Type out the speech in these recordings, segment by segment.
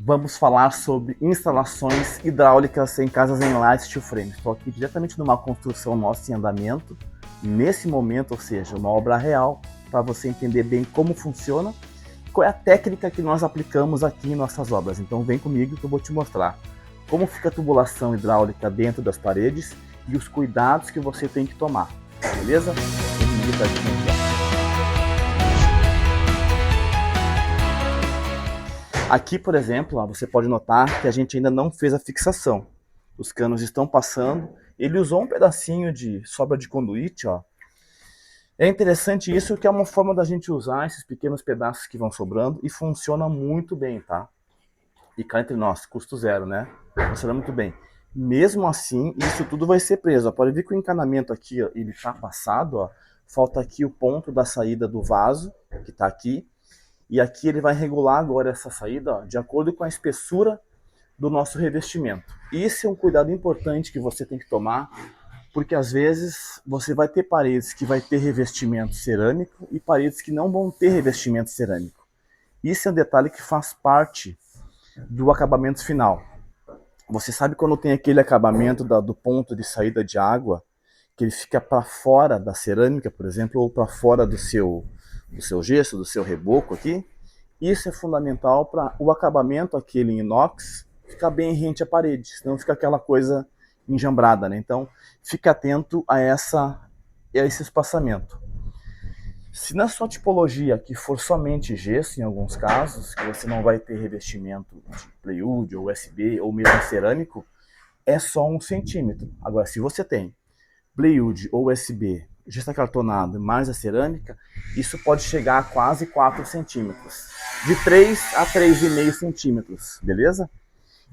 vamos falar sobre instalações hidráulicas em casas em laje steel frame. Estou aqui diretamente numa construção nossa em andamento, nesse momento, ou seja, uma obra real, para você entender bem como funciona, qual é a técnica que nós aplicamos aqui em nossas obras. Então vem comigo que eu vou te mostrar como fica a tubulação hidráulica dentro das paredes e os cuidados que você tem que tomar, beleza? Vem comigo pra gente mostrar. Aqui, por exemplo, ó, você pode notar que a gente ainda não fez a fixação. Os canos estão passando. Ele usou um pedacinho de sobra de conduíte, ó. É interessante isso, que é uma forma da gente usar esses pequenos pedaços que vão sobrando e funciona muito bem, tá? E cá entre nós, custo zero, né? Funciona muito bem. Mesmo assim, isso tudo vai ser preso. Ó. Pode ver que o encanamento aqui, ó, ele tá passado, ó. Falta aqui o ponto da saída do vaso, que tá aqui. E aqui ele vai regular agora essa saída, ó, de acordo com a espessura do nosso revestimento. Isso é um cuidado importante que você tem que tomar, porque às vezes você vai ter paredes que vai ter revestimento cerâmico e paredes que não vão ter revestimento cerâmico. Isso é um detalhe que faz parte do acabamento final. Você sabe quando tem aquele acabamento do ponto de saída de água, que ele fica para fora da cerâmica, por exemplo, ou para fora do seu gesso, do seu reboco aqui? Isso é fundamental para o acabamento aquele em inox ficar bem rente à parede, senão fica aquela coisa enjambrada, né? Então, fique atento a esse espaçamento. Se na sua tipologia que for somente gesso, em alguns casos, que você não vai ter revestimento de plywood ou USB ou mesmo cerâmico, é só 1 centímetro. Agora, se você tem plywood ou USB, gesso acartonado mais a cerâmica, isso pode chegar a quase 4 centímetros. De 3 a 3,5 centímetros, beleza?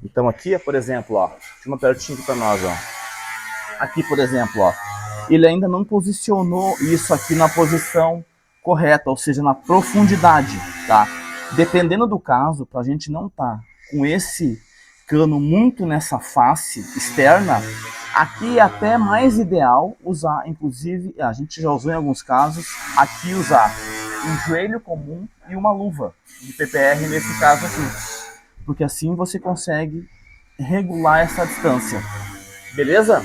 Então aqui, por exemplo, ó, deixa uma pertinho aqui para nós, ó. Aqui, por exemplo, ó, ele ainda não posicionou isso aqui na posição correta, ou seja, na profundidade, tá? Dependendo do caso, para a gente não tá com esse cano muito nessa face externa, aqui é até mais ideal usar, inclusive, a gente já usou em alguns casos, aqui usar um joelho comum e uma luva de PPR nesse caso aqui, porque assim você consegue regular essa distância, beleza?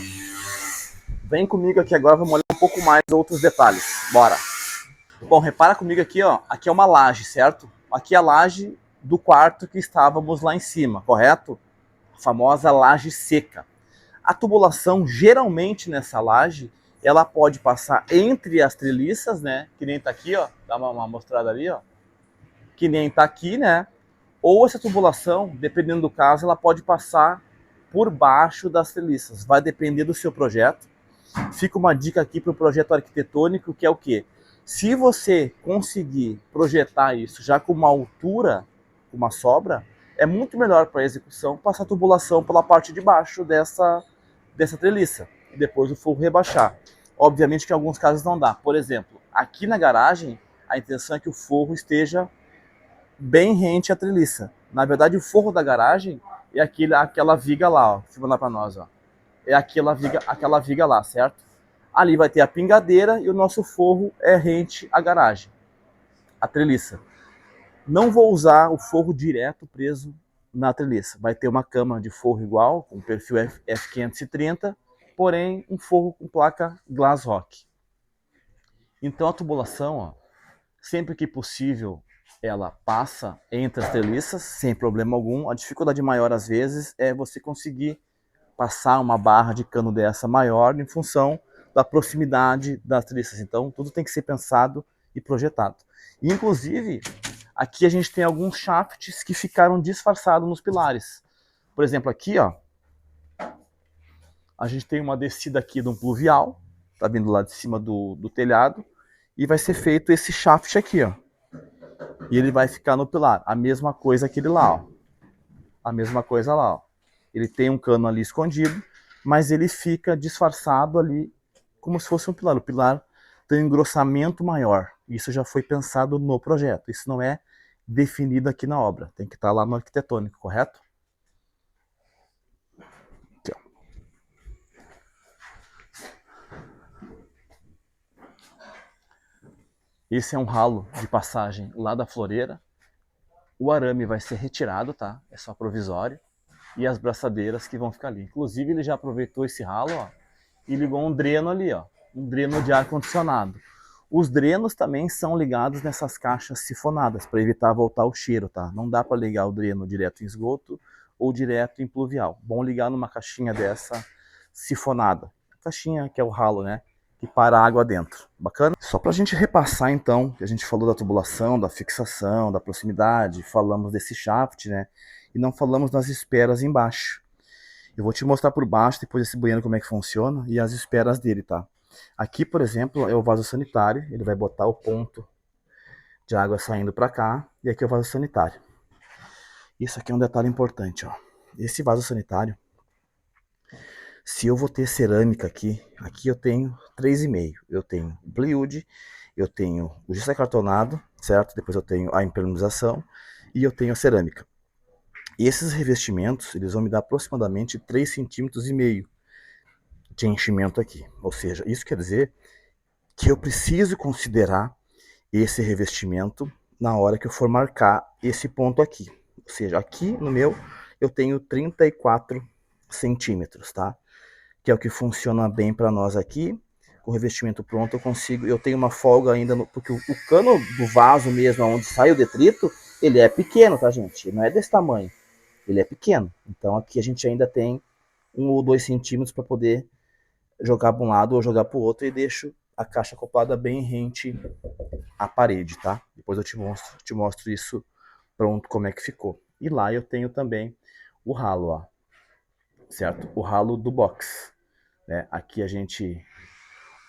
Vem comigo aqui agora, vamos olhar um pouco mais outros detalhes. Bora! Bom, repara comigo aqui, ó. Aqui é uma laje, certo? Aqui é a laje do quarto que estávamos lá em cima, correto? A famosa laje seca. A tubulação, geralmente nessa laje, ela pode passar entre as treliças, né? Que nem tá aqui, ó. Dá uma mostrada ali, ó. Que nem tá aqui, né? Ou essa tubulação, dependendo do caso, ela pode passar por baixo das treliças. Vai depender do seu projeto. Fica uma dica aqui para o projeto arquitetônico, que é o quê? Se você conseguir projetar isso já com uma altura, uma sobra, é muito melhor para a execução passar a tubulação pela parte de baixo dessa treliça e depois o forro rebaixar. Obviamente que em alguns casos não dá. Por exemplo, aqui na garagem, a intenção é que o forro esteja bem rente à treliça. Na verdade, o forro da garagem é aquela viga lá, ó. Filma lá para nós, ó. É aquela viga lá, certo? Ali vai ter a pingadeira e o nosso forro é rente à garagem, a treliça. Não vou usar o forro direto preso na treliça. Vai ter uma cama de forro igual, com perfil F530, porém um forro com placa Glass Rock. Então a tubulação, ó, sempre que possível, ela passa entre as treliças, sem problema algum. A dificuldade maior, às vezes, é você conseguir passar uma barra de cano dessa maior em função da proximidade das treliças. Então, tudo tem que ser pensado e projetado. E, inclusive, aqui a gente tem alguns shafts que ficaram disfarçados nos pilares. Por exemplo, aqui, ó, a gente tem uma descida aqui de um pluvial, tá vindo lá de cima do telhado, e vai ser feito esse shaft aqui, ó. E ele vai ficar no pilar. A mesma coisa aquele lá, ó. A mesma coisa lá, ó. Ele tem um cano ali escondido, mas ele fica disfarçado ali como se fosse um pilar. O pilar tem um engrossamento maior. Isso já foi pensado no projeto. Isso não é definido aqui na obra. Tem que estar lá no arquitetônico, correto? Aqui, ó. Esse é um ralo de passagem lá da floreira. O arame vai ser retirado, tá? É só provisório. E as braçadeiras que vão ficar ali. Inclusive, ele já aproveitou esse ralo, ó, e ligou um dreno ali, ó. Um dreno de ar-condicionado. Os drenos também são ligados nessas caixas sifonadas, para evitar voltar o cheiro, tá? Não dá para ligar o dreno direto em esgoto ou direto em pluvial. Bom ligar numa caixinha dessa sifonada. Caixinha que é o ralo, né? Que para a água dentro. Bacana? Só para a gente repassar, então, que a gente falou da tubulação, da fixação, da proximidade, falamos desse shaft, né? E não falamos das esperas embaixo. Eu vou te mostrar por baixo, depois esse banheiro, como é que funciona e as esperas dele, tá? Aqui, por exemplo, é o vaso sanitário. Ele vai botar o ponto de água saindo para cá. E aqui é o vaso sanitário. Isso aqui é um detalhe importante, ó. Esse vaso sanitário, se eu vou ter cerâmica aqui eu tenho 3,5. Eu tenho plywood, eu tenho o gesso acartonado, certo? Depois eu tenho a impermeabilização e eu tenho a cerâmica. E esses revestimentos, eles vão me dar aproximadamente 3,5 cm de enchimento aqui. Ou seja, isso quer dizer que eu preciso considerar esse revestimento na hora que eu for marcar esse ponto aqui. Ou seja, aqui no meu eu tenho 34 centímetros, tá? Que é o que funciona bem para nós aqui. Com o revestimento pronto eu tenho uma folga ainda, porque o cano do vaso mesmo, onde sai o detrito, ele é pequeno, tá, gente? Ele não é desse tamanho, ele é pequeno. Então aqui a gente ainda tem 1 ou 2 centímetros para poder jogar para um lado ou jogar para o outro, e deixo a caixa acoplada bem rente à parede, tá? Depois eu te mostro isso pronto, como é que ficou. E lá eu tenho também o ralo, ó, certo? O ralo do box, né? Aqui a gente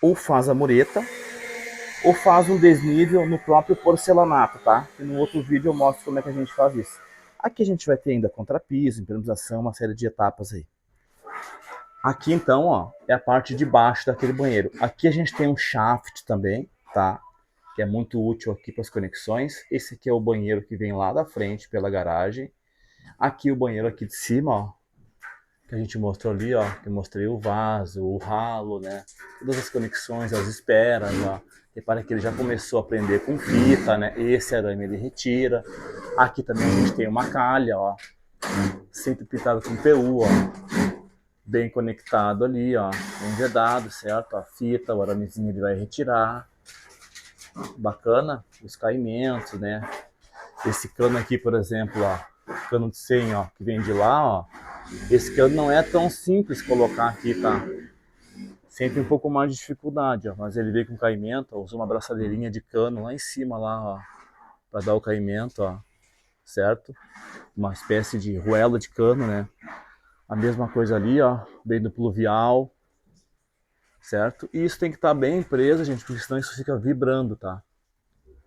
ou faz a mureta ou faz um desnível no próprio porcelanato, tá? E no outro vídeo eu mostro como é que a gente faz isso. Aqui a gente vai ter ainda contrapiso, impermeabilização, uma série de etapas aí. Aqui então, ó, é a parte de baixo daquele banheiro. Aqui a gente tem um shaft também, tá? Que é muito útil aqui para as conexões. Esse aqui é o banheiro que vem lá da frente, pela garagem. Aqui o banheiro aqui de cima, ó, que a gente mostrou ali, ó, que eu mostrei o vaso, o ralo, né? Todas as conexões, as esperas, ó. Repara que ele já começou a prender com fita, né? Esse arame ele retira. Aqui também a gente tem uma calha, ó, sempre pintado com PU, ó. Bem conectado ali, ó, bem vedado, certo? A fita, o aramezinho ele vai retirar. Bacana, os caimentos, né? Esse cano aqui, por exemplo, ó, cano de 100, ó, que vem de lá, ó. Esse cano não é tão simples colocar aqui, tá? Sempre um pouco mais de dificuldade, ó, mas ele veio com caimento, ó, usou uma braçadeirinha de cano lá em cima, lá, ó, para dar o caimento, ó, certo? Uma espécie de ruela de cano, né? A mesma coisa ali, ó, bem do pluvial, certo? E isso tem que estar bem preso, gente, porque senão isso fica vibrando, tá?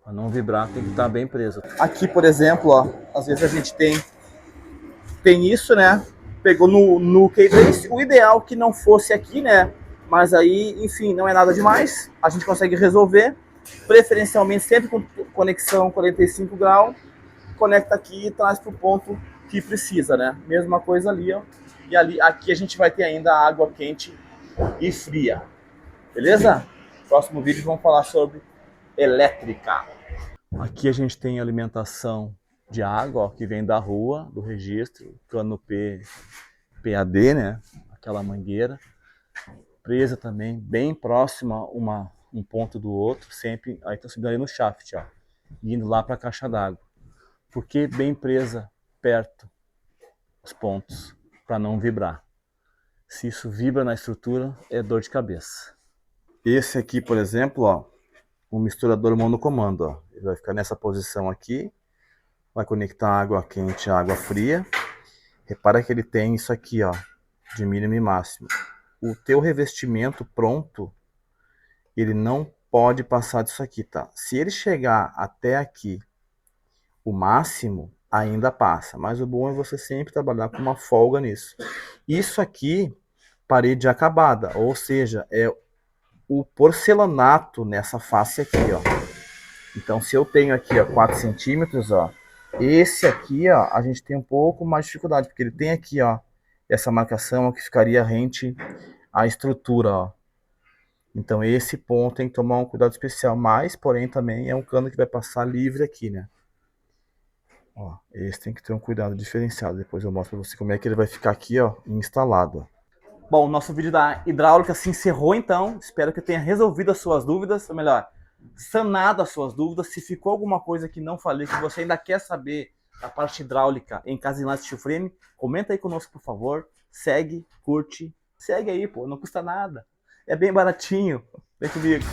Para não vibrar tem que estar bem preso. Aqui, por exemplo, ó, às vezes a gente tem isso, né? Pegou no K3, o ideal que não fosse aqui, né? Mas aí, enfim, não é nada demais. A gente consegue resolver, preferencialmente sempre com conexão 45 graus. Conecta aqui e traz para o ponto que precisa, né? Mesma coisa ali, ó. E ali, aqui a gente vai ter ainda água quente e fria. Beleza? Próximo vídeo vamos falar sobre elétrica. Aqui a gente tem alimentação de água, ó, que vem da rua, do registro, cano PAD, né? Aquela mangueira. Presa também, bem próxima um ponto do outro, sempre. Aí tá subindo ali no shaft, ó, indo lá para a caixa d'água. Por que bem presa perto os pontos? Para não vibrar. Se isso vibra na estrutura, é dor de cabeça. Esse aqui, por exemplo, ó, o misturador monocomando, ó. Ele vai ficar nessa posição aqui, vai conectar água quente à água fria. Repara que ele tem isso aqui, ó, de mínimo e máximo. O teu revestimento pronto, ele não pode passar disso aqui, tá? Se ele chegar até aqui, o máximo, ainda passa. Mas o bom é você sempre trabalhar com uma folga nisso. Isso aqui, parede acabada, ou seja, é o porcelanato nessa face aqui, ó. Então, se eu tenho aqui, ó, 4 centímetros, ó, esse aqui, ó, a gente tem um pouco mais de dificuldade, porque ele tem aqui, ó, essa marcação que ficaria rente à estrutura, ó. Então, esse ponto tem que tomar um cuidado especial, mas, porém, também é um cano que vai passar livre aqui, né? Ó, esse tem que ter um cuidado diferenciado. Depois eu mostro pra você como é que ele vai ficar aqui, ó, instalado. Bom, o nosso vídeo da hidráulica se encerrou então. Espero que eu tenha resolvido as suas dúvidas, ou melhor, sanado as suas dúvidas. Se ficou alguma coisa que não falei, que você ainda quer saber da parte hidráulica em casa de enlace steel frame, comenta aí conosco, por favor. Segue, curte, segue aí, pô, não custa nada. É bem baratinho. Vem comigo.